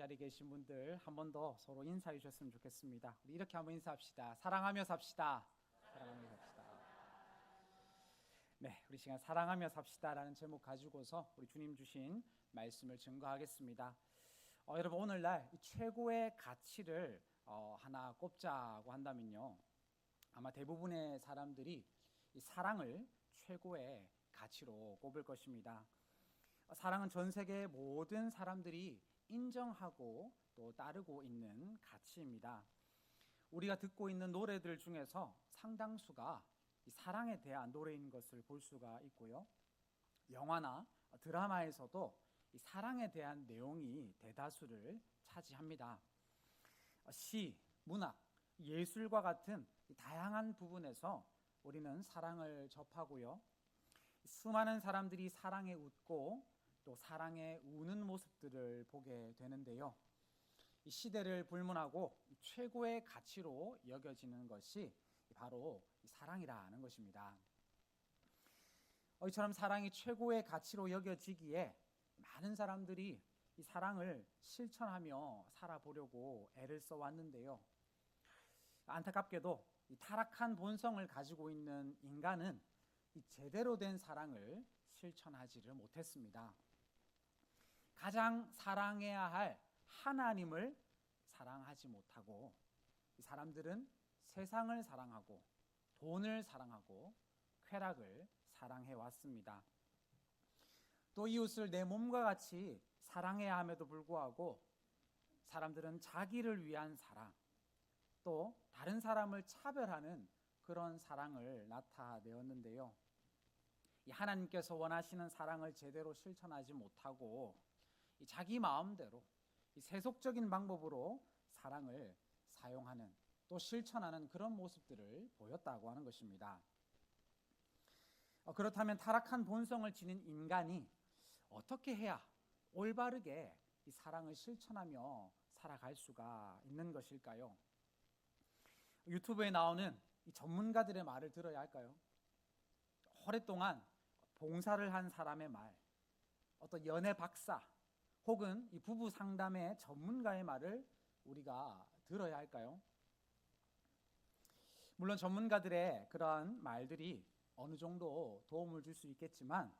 자리에 계신 분들 한 번 더 서로 인사해 주셨으면 좋겠습니다. 우리 이렇게 한번 인사합시다. 사랑하며 삽시다. 사랑하며 삽시다. 네, 우리 시간 사랑하며 삽시다라는 제목 가지고서 우리 주님 주신 말씀을 증거하겠습니다. 여러분, 오늘날 최고의 가치를 하나 꼽자고 한다면요, 아마 대부분의 사람들이 이 사랑을 최고의 가치로 꼽을 것입니다. 사랑은 전 세계 모든 사람들이 인정하고 또 따르고 있는 가치입니다. 우리가 듣고 있는 노래들 중에서 상당수가 이 사랑에 대한 노래인 것을 볼 수가 있고요, 영화나 드라마에서도 이 사랑에 대한 내용이 대다수를 차지합니다. 시, 문학, 예술과 같은 다양한 부분에서 우리는 사랑을 접하고요, 수많은 사람들이 사랑에 웃고 또 사랑에 우는 모습들을 보게 되는데요, 이 시대를 불문하고 최고의 가치로 여겨지는 것이 바로 사랑이라는 것입니다. 이처럼 사랑이 최고의 가치로 여겨지기에 많은 사람들이 이 사랑을 실천하며 살아보려고 애를 써왔는데요, 안타깝게도 이 타락한 본성을 가지고 있는 인간은 이 제대로 된 사랑을 실천하지를 못했습니다. 가장 사랑해야 할 하나님을 사랑하지 못하고 이 사람들은 세상을 사랑하고 돈을 사랑하고 쾌락을 사랑해 왔습니다. 또 이웃을 내 몸과 같이 사랑해야 함에도 불구하고 사람들은 자기를 위한 사랑, 또 다른 사람을 차별하는 그런 사랑을 나타내었는데요, 이 하나님께서 원하시는 사랑을 제대로 실천하지 못하고 이 자기 마음대로 이 세속적인 방법으로 사랑을 사용하는 또 실천하는 그런 모습들을 보였다고 하는 것입니다. 그렇다면 타락한 본성을 지닌 인간이 어떻게 해야 올바르게 이 사랑을 실천하며 살아갈 수가 있는 것일까요? 유튜브에 나오는 이 전문가들의 말을 들어야 할까요? 오랫동안 봉사를 한 사람의 말, 어떤 연애 박사 혹은 이 부부 상담의 전문가의 말을 우리가 들어야 할까요? 물론 전문가들의 그러한 말들이 어느 정도 도움을 줄 수 있겠지만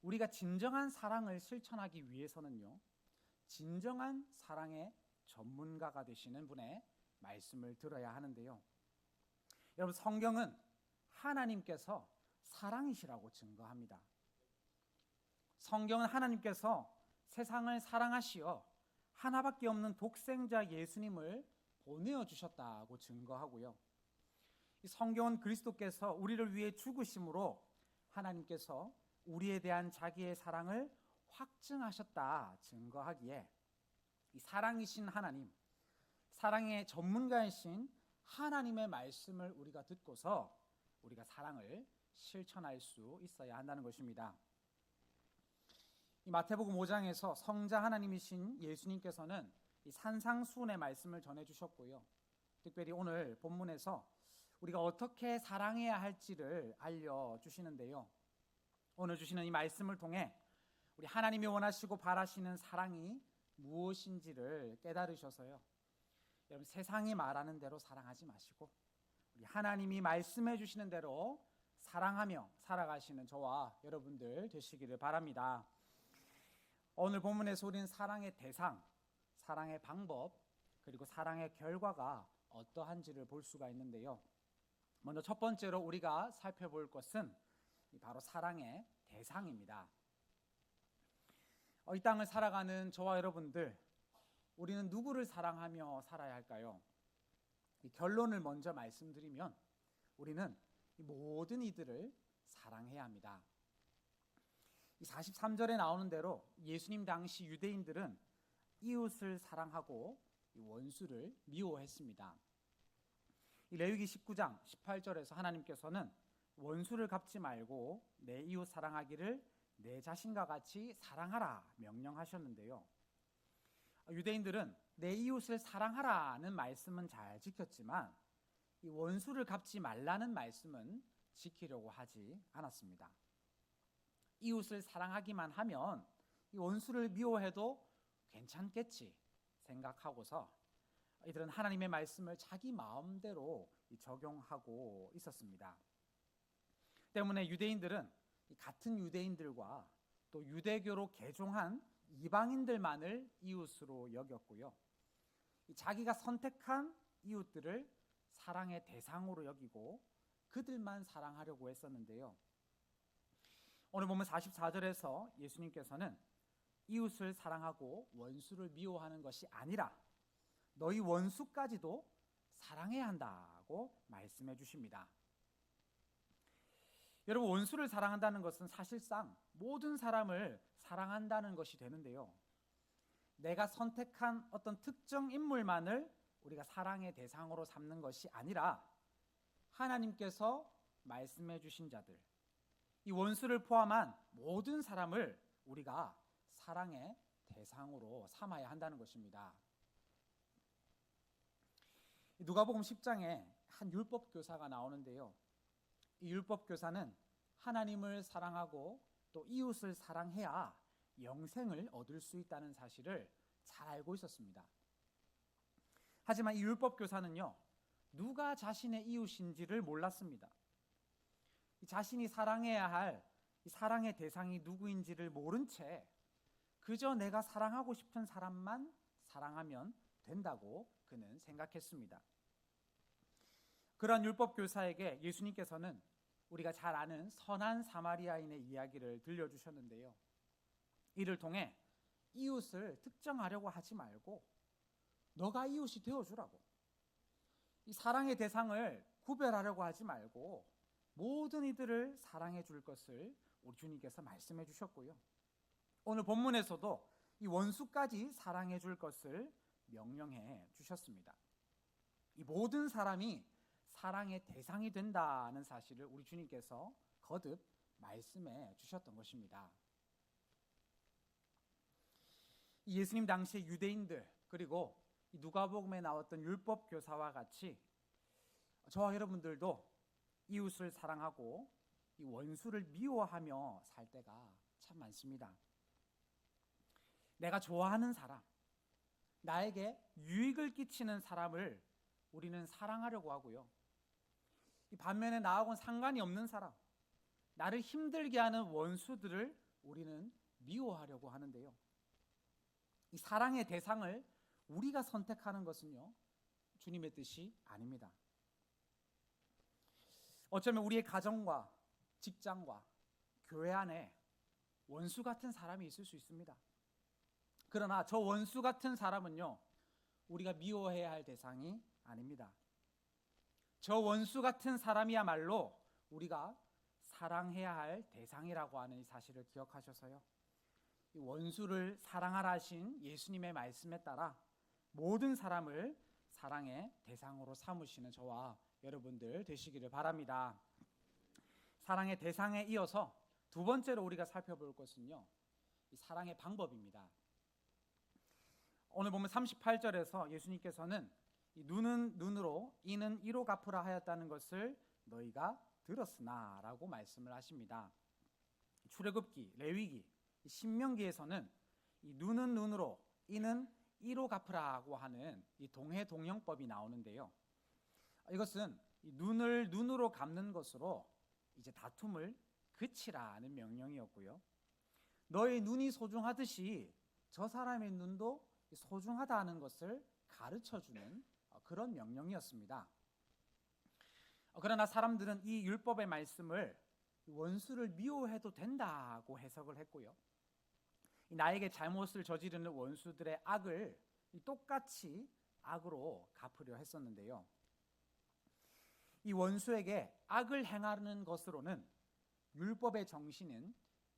우리가 진정한 사랑을 실천하기 위해서는요, 진정한 사랑의 전문가가 되시는 분의 말씀을 들어야 하는데요, 여러분, 성경은 하나님께서 사랑이시라고 증거합니다. 성경은 하나님께서 세상을 사랑하시어 하나밖에 없는 독생자 예수님을 보내어 주셨다고 증거하고요, 이 성경은 그리스도께서 우리를 위해 죽으심으로 하나님께서 우리에 대한 자기의 사랑을 확증하셨다 증거하기에 이 사랑이신 하나님, 사랑의 전문가이신 하나님의 말씀을 우리가 듣고서 우리가 사랑을 실천할 수 있어야 한다는 것입니다. 이 마태복음 5장에서 성자 하나님이신 예수님께서는 이 산상수훈의 말씀을 전해주셨고요, 특별히 오늘 본문에서 우리가 어떻게 사랑해야 할지를 알려주시는데요, 오늘 주시는 이 말씀을 통해 우리 하나님이 원하시고 바라시는 사랑이 무엇인지를 깨달으셔서요, 여러분, 세상이 말하는 대로 사랑하지 마시고 우리 하나님이 말씀해 주시는 대로 사랑하며 살아가시는 저와 여러분들 되시기를 바랍니다. 오늘 본문에서 우리는 사랑의 대상, 사랑의 방법, 그리고 사랑의 결과가 어떠한지를 볼 수가 있는데요, 먼저 첫 번째로 우리가 살펴볼 것은 바로 사랑의 대상입니다. 이 땅을 살아가는 저와 여러분들, 우리는 누구를 사랑하며 살아야 할까요? 이 결론을 먼저 말씀드리면 우리는 모든 이들을 사랑해야 합니다. 이 43절에 나오는 대로 예수님 당시 유대인들은 이웃을 사랑하고 원수를 미워했습니다. 이 레위기 19장 18절에서 하나님께서는 원수를 갚지 말고 내 이웃 사랑하기를 내 자신과 같이 사랑하라 명령하셨는데요, 유대인들은 내 이웃을 사랑하라는 말씀은 잘 지켰지만 이 원수를 갚지 말라는 말씀은 지키려고 하지 않았습니다. 이웃을 사랑하기만 하면 이 원수를 미워해도 괜찮겠지, 생각하고서 이들은 하나님의 말씀을 자기 마음대로 적용하고 있었습니다. 때문에 유대인들은 같은 유대인들과 또 유대교로 개종한 이방인들만을 이웃으로 여겼고요. 자기가 선택한 이웃들을 사랑의 대상으로 여기고 그들만 사랑하려고 했었는데요. 오늘 보면 44절에서 예수님께서는 이웃을 사랑하고 원수를 미워하는 것이 아니라 너희 원수까지도 사랑해야 한다고 말씀해 주십니다. 여러분, 원수를 사랑한다는 것은 사실상 모든 사람을 사랑한다는 것이 되는데요. 내가 선택한 어떤 특정 인물만을 우리가 사랑의 대상으로 삼는 것이 아니라 하나님께서 말씀해 주신 자들, 이 원수를 포함한 모든 사람을 우리가 사랑의 대상으로 삼아야 한다는 것입니다. 누가복음 10장에 한 율법 교사가 나오는데요. 이 율법 교사는 하나님을 사랑하고 또 이웃을 사랑해야 영생을 얻을 수 있다는 사실을 잘 알고 있었습니다. 하지만 이 율법 교사는요, 누가 자신의 이웃인지를 몰랐습니다. 자신이 사랑해야 할 이 사랑의 대상이 누구인지를 모른 채 그저 내가 사랑하고 싶은 사람만 사랑하면 된다고 그는 생각했습니다. 그런 율법 교사에게 예수님께서는 우리가 잘 아는 선한 사마리아인의 이야기를 들려주셨는데요. 이를 통해 이웃을 특정하려고 하지 말고 너가 이웃이 되어주라고, 이 사랑의 대상을 구별하려고 하지 말고 모든 이들을 사랑해 줄 것을 우리 주님께서 말씀해 주셨고요. 오늘 본문에서도 이 원수까지 사랑해 줄 것을 명령해 주셨습니다. 이 모든 사람이 사랑의 대상이 된다는 사실을 우리 주님께서 거듭 말씀해 주셨던 것입니다. 예수님 당시의 유대인들, 그리고 누가복음에 나왔던 율법 교사와 같이 저와 여러분들도 이웃을 사랑하고 이 원수를 미워하며 살 때가 참 많습니다. 내가 좋아하는 사람, 나에게 유익을 끼치는 사람을 우리는 사랑하려고 하고요. 이 반면에 나하고는 상관이 없는 사람, 나를 힘들게 하는 원수들을 우리는 미워하려고 하는데요. 이 사랑의 대상을 우리가 선택하는 것은요, 주님의 뜻이 아닙니다. 어쩌면 우리의 가정과 직장과 교회 안에 원수 같은 사람이 있을 수 있습니다. 그러나 저 원수 같은 사람은요, 우리가 미워해야 할 대상이 아닙니다. 저 원수 같은 사람이야말로 우리가 사랑해야 할 대상이라고 하는 이 사실을 기억하셔서요, 이 원수를 사랑하라 하신 예수님의 말씀에 따라 모든 사람을 사랑의 대상으로 삼으시는 저와 여러분들 되시기를 바랍니다. 사랑의 대상에 이어서 두 번째로 우리가 살펴볼 것은요, 이 사랑의 방법입니다. 오늘 보면 38절에서 예수님께서는 이 눈은 눈으로 이는 이로 갚으라 하였다는 것을 너희가 들었으나 라고 말씀을 하십니다. 출애굽기, 레위기, 신명기에서는 이 눈은 눈으로 이는 이로 갚으라고 하는 이 동해동영법이 나오는데요. 이것은 이 눈을 눈으로 갚는 것으로 이제 다툼을 그치라는 명령이었고요. 너의 눈이 소중하듯이 저 사람의 눈도 소중하다는 것을 가르쳐주는 그런 명령이었습니다. 그러나 사람들은 이 율법의 말씀을 원수를 미워해도 된다고 해석을 했고요. 나에게 잘못을 저지르는 원수들의 악을 똑같이 악으로 갚으려 했었는데요. 이 원수에게 악을 행하는 것으로는 율법의 정신인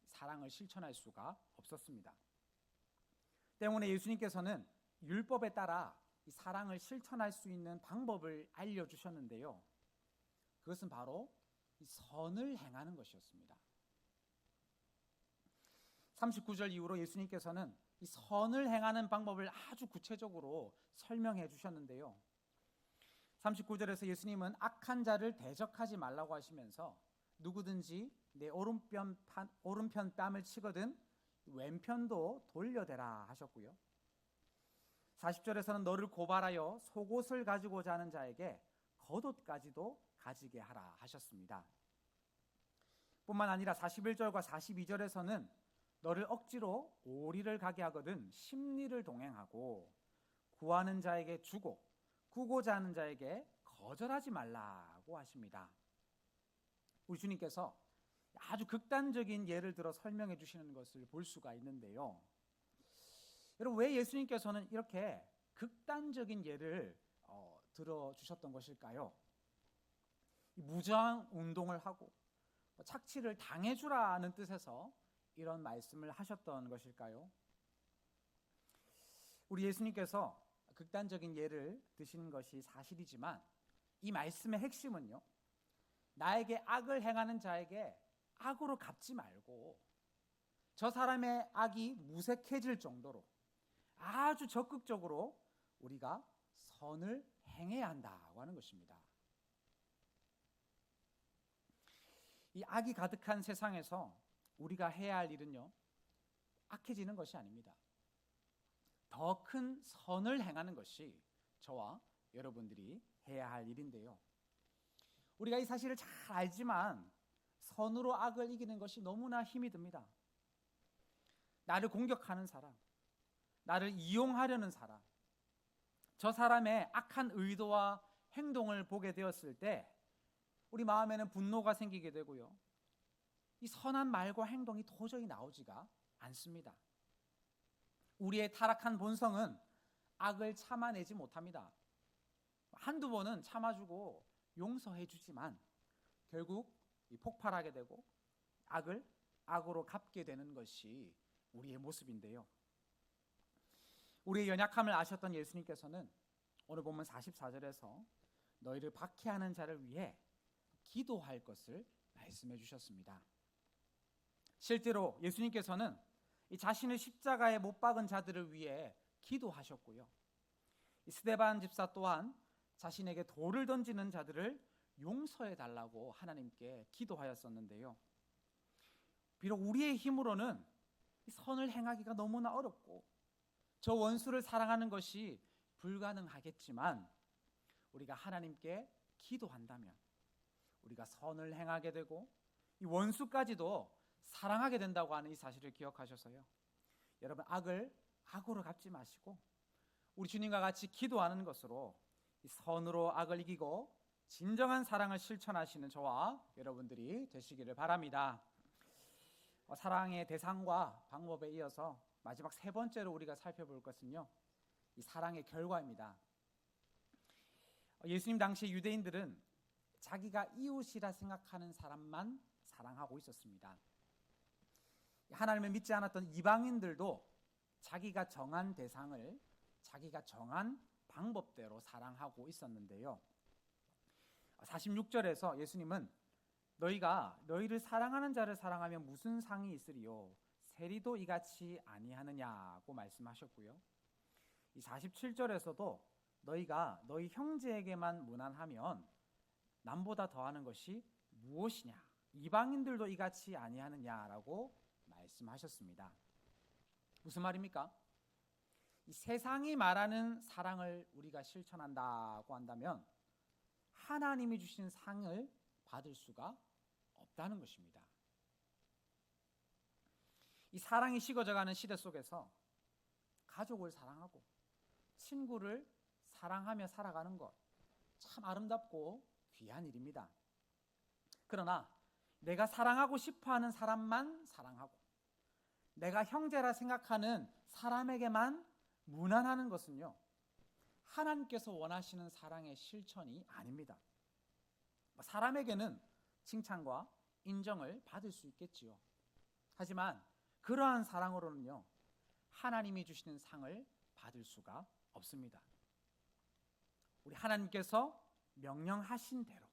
사랑을 실천할 수가 없었습니다. 때문에 예수님께서는 율법에 따라 이 사랑을 실천할 수 있는 방법을 알려주셨는데요. 그것은 바로 이 선을 행하는 것이었습니다. 39절 이후로 예수님께서는 이 선을 행하는 방법을 아주 구체적으로 설명해 주셨는데요. 39절에서 예수님은 악한 자를 대적하지 말라고 하시면서 누구든지 내 오른편 뺨을 치거든 왼편도 돌려대라 하셨고요. 40절에서는 너를 고발하여 속옷을 가지고 자는 자에게 겉옷까지도 가지게 하라 하셨습니다. 뿐만 아니라 41절과 42절에서는 너를 억지로 오리를 가게 하거든 심리를 동행하고 구하는 자에게 주고 구고자 하는 자에게 거절하지 말라고 하십니다. 우리 주님께서 아주 극단적인 예를 들어 설명해 주시는 것을 볼 수가 있는데요. 여러분, 왜 예수님께서는 이렇게 극단적인 예를 들어주셨던 것일까요? 무저항 운동을 하고 착취를 당해주라는 뜻에서 이런 말씀을 하셨던 것일까요? 우리 예수님께서 극단적인 예를 드시는 것이 사실이지만 이 말씀의 핵심은요, 나에게 악을 행하는 자에게 악으로 갚지 말고 저 사람의 악이 무색해질 정도로 아주 적극적으로 우리가 선을 행해야 한다고 하는 것입니다. 이 악이 가득한 세상에서 우리가 해야 할 일은요, 악해지는 것이 아닙니다. 더 큰 선을 행하는 것이 저와 여러분들이 해야 할 일인데요. 우리가 이 사실을 잘 알지만 선으로 악을 이기는 것이 너무나 힘이 듭니다. 나를 공격하는 사람, 나를 이용하려는 사람, 저 사람의 악한 의도와 행동을 보게 되었을 때 우리 마음에는 분노가 생기게 되고요, 이 선한 말과 행동이 도저히 나오지가 않습니다. 우리의 타락한 본성은 악을 참아내지 못합니다. 한두 번은 참아주고 용서해 주지만 결국 폭발하게 되고 악을 악으로 갚게 되는 것이 우리의 모습인데요. 우리의 연약함을 아셨던 예수님께서는 오늘 본문 44절에서 너희를 박해하는 자를 위해 기도할 것을 말씀해 주셨습니다. 실제로 예수님께서는 이 자신을 십자가에 못 박은 자들을 위해 기도하셨고요, 이 스데반 집사 또한 자신에게 돌을 던지는 자들을 용서해 달라고 하나님께 기도하였었는데요. 비록 우리의 힘으로는 이 선을 행하기가 너무나 어렵고 저 원수를 사랑하는 것이 불가능하겠지만 우리가 하나님께 기도한다면 우리가 선을 행하게 되고 이 원수까지도 사랑하게 된다고 하는 이 사실을 기억하셔서요, 여러분, 악을 악으로 갚지 마시고 우리 주님과 같이 기도하는 것으로 이 선으로 악을 이기고 진정한 사랑을 실천하시는 저와 여러분들이 되시기를 바랍니다. 사랑의 대상과 방법에 이어서 마지막 세 번째로 우리가 살펴볼 것은요, 이 사랑의 결과입니다. 예수님 당시 유대인들은 자기가 이웃이라 생각하는 사람만 사랑하고 있었습니다. 하나님을 믿지 않았던 이방인들도 자기가 정한 대상을 자기가 정한 방법대로 사랑하고 있었는데요. 46절에서 예수님은 너희가 너희를 사랑하는 자를 사랑하면 무슨 상이 있으리요? 세리도 이같이 아니하느냐고 말씀하셨고요. 이 47절에서도 너희가 너희 형제에게만 무난하면 남보다 더하는 것이 무엇이냐? 이방인들도 이같이 아니하느냐라고 말씀하셨습니다. 무슨 말입니까? 이 세상이 말하는 사랑을 우리가 실천한다고 한다면 하나님이 주신 상을 받을 수가 없다는 것입니다. 이 사랑이 식어져가는 시대 속에서 가족을 사랑하고 친구를 사랑하며 살아가는 것 참 아름답고 귀한 일입니다. 그러나 내가 사랑하고 싶어하는 사람만 사랑하고 내가 형제라 생각하는 사람에게만 무난하는 것은요, 하나님께서 원하시는 사랑의 실천이 아닙니다. 사람에게는 칭찬과 인정을 받을 수 있겠지요. 하지만 그러한 사랑으로는요, 하나님이 주시는 상을 받을 수가 없습니다. 우리 하나님께서 명령하신 대로,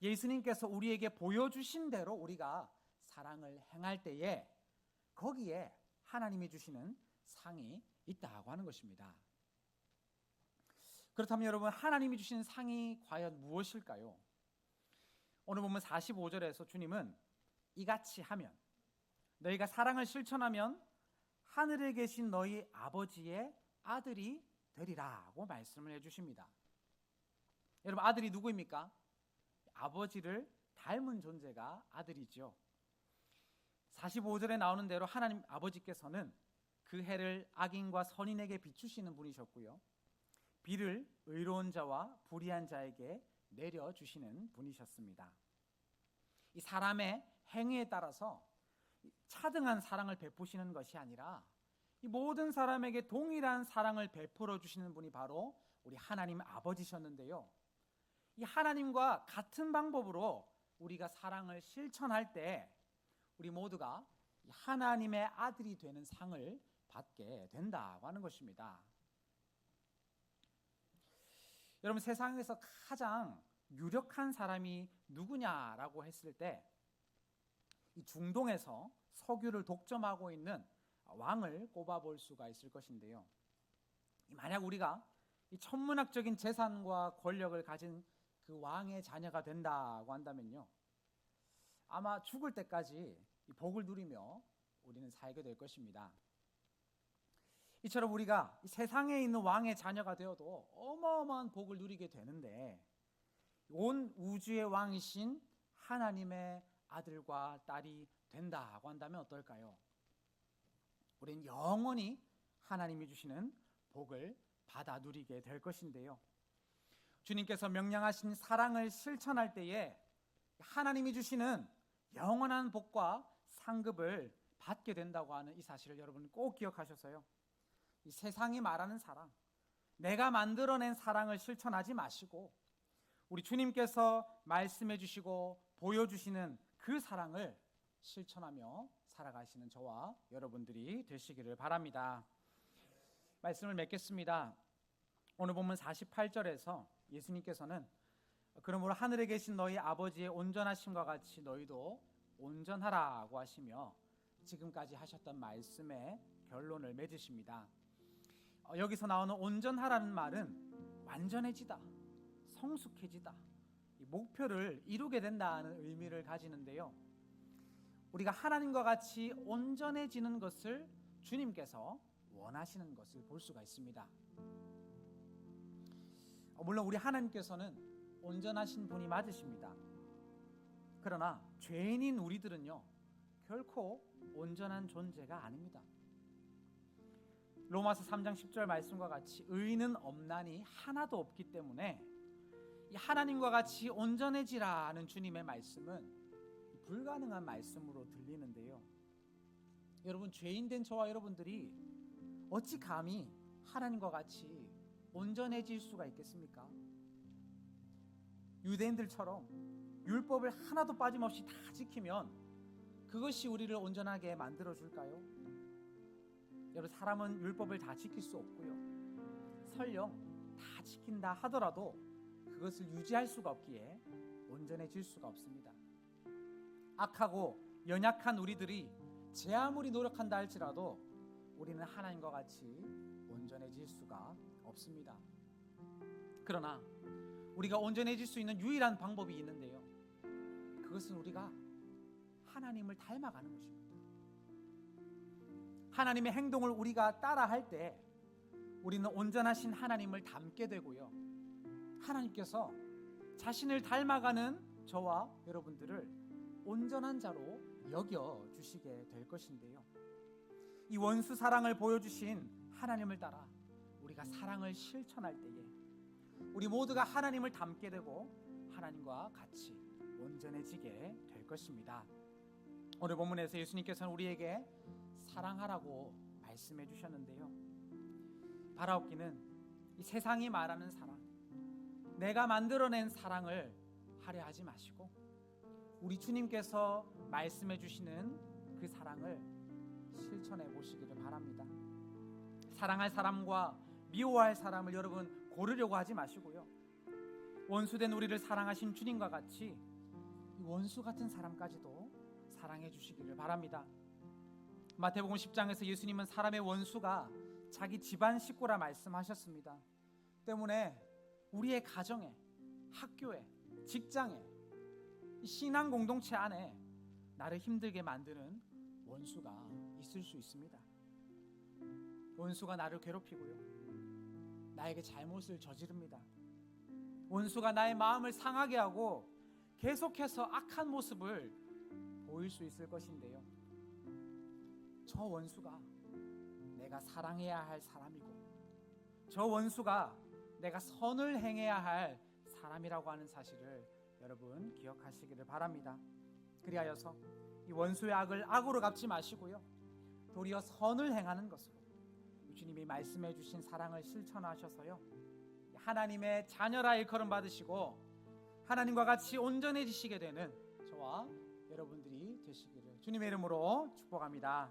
예수님께서 우리에게 보여주신 대로 우리가 사랑을 행할 때에 거기에 하나님이 주시는 상이 있다고 하는 것입니다. 그렇다면 여러분, 하나님이 주신 상이 과연 무엇일까요? 오늘 보면 45절에서 주님은 이같이 하면, 너희가 사랑을 실천하면 하늘에 계신 너희 아버지의 아들이 되리라고 말씀을 해주십니다. 여러분, 아들이 누구입니까? 아버지를 닮은 존재가 아들이죠. 45절에 나오는 대로 하나님 아버지께서는 그 해를 악인과 선인에게 비추시는 분이셨고요, 비를 의로운 자와 불의한 자에게 내려주시는 분이셨습니다. 이 사람의 행위에 따라서 차등한 사랑을 베푸시는 것이 아니라 이 모든 사람에게 동일한 사랑을 베풀어 주시는 분이 바로 우리 하나님 아버지셨는데요, 이 하나님과 같은 방법으로 우리가 사랑을 실천할 때 우리 모두가 하나님의 아들이 되는 상을 받게 된다고 하는 것입니다. 여러분, 세상에서 가장 유력한 사람이 누구냐라고 했을 때 이 중동에서 석유를 독점하고 있는 왕을 꼽아볼 수가 있을 것인데요, 만약 우리가 이 천문학적인 재산과 권력을 가진 그 왕의 자녀가 된다고 한다면요, 아마 죽을 때까지 이 복을 누리며 우리는 살게 될 것입니다. 이처럼 우리가 이 세상에 있는 왕의 자녀가 되어도 어마어마한 복을 누리게 되는데, 온 우주의 왕이신 하나님의 아들과 딸이 된다고 한다면 어떨까요? 우리는 영원히 하나님이 주시는 복을 받아 누리게 될 것인데요, 주님께서 명령하신 사랑을 실천할 때에 하나님이 주시는 영원한 복과 상급을 받게 된다고 하는 이 사실을 여러분 꼭 기억하셔서요, 이 세상이 말하는 사랑, 내가 만들어낸 사랑을 실천하지 마시고 우리 주님께서 말씀해 주시고 보여주시는 그 사랑을 실천하며 살아가시는 저와 여러분들이 되시기를 바랍니다. 말씀을 맺겠습니다. 오늘 본문 48절에서 예수님께서는 그러므로 하늘에 계신 너희 아버지의 온전하심과 같이 너희도 온전하라고 하시며 지금까지 하셨던 말씀의 결론을 맺으십니다. 여기서 나오는 온전하라는 말은 완전해지다, 성숙해지다, 이 목표를 이루게 된다는 의미를 가지는데요, 우리가 하나님과 같이 온전해지는 것을 주님께서 원하시는 것을 볼 수가 있습니다. 물론 우리 하나님께서는 온전하신 분이 맞으십니다. 그러나 죄인인 우리들은요, 결코 온전한 존재가 아닙니다. 로마서 3장 10절 말씀과 같이 의인은 없나니 하나도 없기 때문에 이 하나님과 같이 온전해지라는 주님의 말씀은 불가능한 말씀으로 들리는데요, 여러분, 죄인된 저와 여러분들이 어찌 감히 하나님과 같이 온전해질 수가 있겠습니까? 유대인들처럼 율법을 하나도 빠짐없이 다 지키면 그것이 우리를 온전하게 만들어 줄까요? 여러분, 사람은 율법을 다 지킬 수 없고요, 설령 다 지킨다 하더라도 그것을 유지할 수가 없기에 온전해질 수가 없습니다. 악하고 연약한 우리들이 제 아무리 노력한다 할지라도 우리는 하나님과 같이 온전해질 수가 없습니다. 그러나 우리가 온전해질 수 있는 유일한 방법이 있는데요, 그것은 우리가 하나님을 닮아가는 것입니다. 하나님의 행동을 우리가 따라할 때 우리는 온전하신 하나님을 닮게 되고요, 하나님께서 자신을 닮아가는 저와 여러분들을 온전한 자로 여겨주시게 될 것인데요, 이 원수 사랑을 보여주신 하나님을 따라 우리가 사랑을 실천할 때에 우리 모두가 하나님을 닮게 되고 하나님과 같이 온전해지게 될 것입니다. 오늘 본문에서 예수님께서는 우리에게 사랑하라고 말씀해 주셨는데요, 바라옵기는 이 세상이 말하는 사랑, 내가 만들어낸 사랑을 하려 하지 마시고 우리 주님께서 말씀해 주시는 그 사랑을 실천해 보시기를 바랍니다. 사랑할 사람과 미워할 사람을 여러분 고르려고 하지 마시고요, 원수된 우리를 사랑하신 주님과 같이 원수 같은 사람까지도 사랑해 주시기를 바랍니다. 마태복음 10장에서 예수님은 사람의 원수가 자기 집안 식구라 말씀하셨습니다. 때문에 우리의 가정에, 학교에, 직장에, 신앙 공동체 안에 나를 힘들게 만드는 원수가 있을 수 있습니다. 원수가 나를 괴롭히고요, 나에게 잘못을 저지릅니다. 원수가 나의 마음을 상하게 하고 계속해서 악한 모습을 보일 수 있을 것인데요, 저 원수가 내가 사랑해야 할 사람이고, 저 원수가 내가 선을 행해야 할 사람이라고 하는 사실을 여러분 기억하시기를 바랍니다. 그리하여서 이 원수의 악을 악으로 갚지 마시고요, 도리어 선을 행하는 것으로 주님이 말씀해 주신 사랑을 실천하셔서요, 하나님의 자녀라 일컬음 받으시고 하나님과 같이 온전해지시게 되는 저와 여러분들이 되시기를 주님의 이름으로 축복합니다.